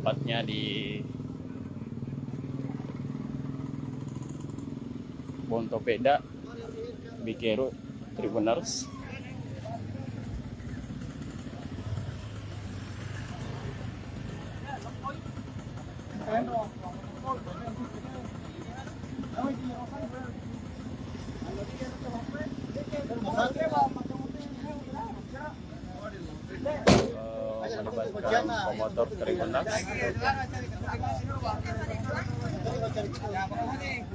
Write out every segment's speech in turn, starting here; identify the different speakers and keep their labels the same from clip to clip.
Speaker 1: tepatnya di Bontopeda, Bikeru, Tribunars. Melibatkan pemotor Tribunars.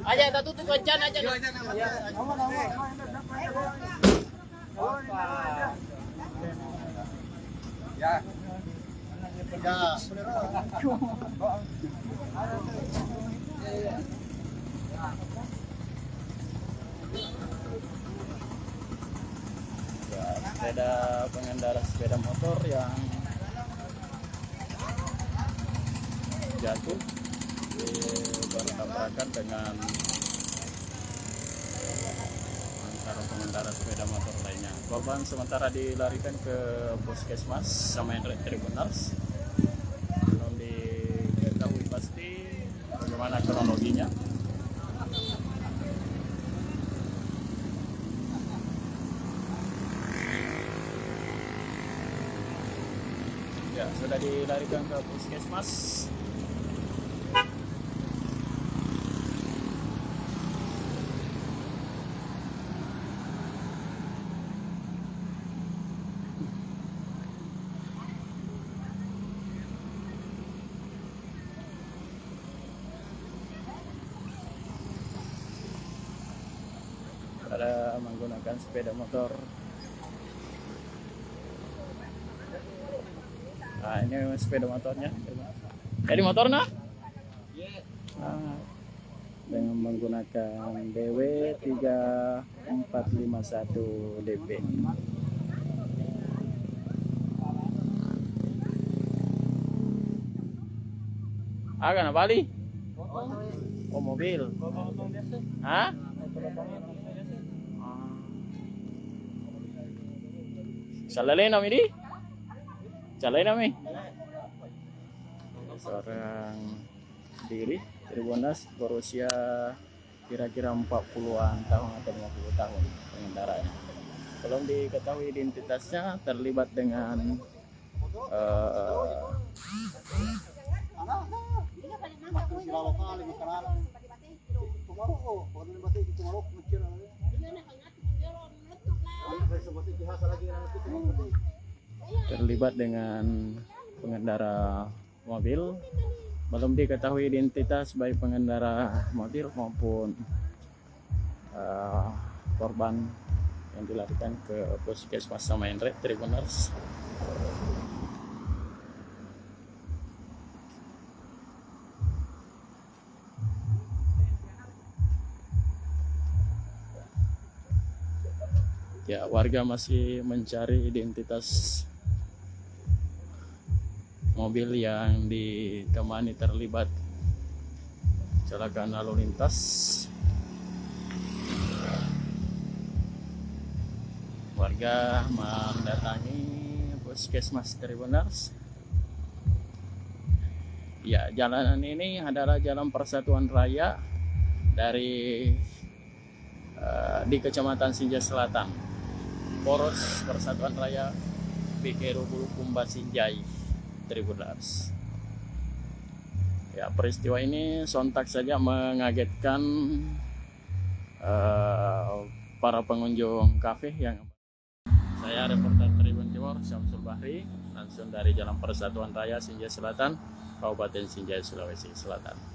Speaker 2: Aja tak tutup kencan aja. Ya.
Speaker 1: Sepeda pengendara sepeda motor yang jatuh bertabrakan dengan antara pengendara sepeda motor lainnya. Korban sementara dilarikan ke Puskesmas Samain Tribunars. Belum diketahui pasti bagaimana kronologinya. Ya, sudah dilarikan ke Puskesmas. Pada menggunakan sepeda motor. Nah, ini sepeda motornya. Jadi motor nah? Nah, dengan menggunakan BW 3451 DP. Agak bali? Oh, mobil. Hah? Salalay namin di? Salay namin. Seorang diri Tribunars berusia kira-kira 40-an tahun atau 50 tahun pengendaranya. Belum diketahui identitasnya, terlibat dengan pengendara mobil. Belum diketahui identitas baik pengendara mobil maupun korban yang dilarikan ke Puskesmas Samain Tribunars. Ya, warga masih mencari identitas mobil yang ditemani terlibat kecelakaan lalu lintas. Warga mendatangi Puskesmas Tribunars. Ya, jalanan ini adalah jalan persatuan raya dari di Kecamatan Sinjai Selatan, Poros Persatuan Raya Bikeru Bulukumba Sinjai Tribunars. Ya, peristiwa ini sontak saja mengagetkan para pengunjung kafe yang. Saya reporter Tribun Timur Syamsul Bahri, langsung dari Jalan Persatuan Raya Sinjai Selatan, Kabupaten Sinjai, Sulawesi Selatan.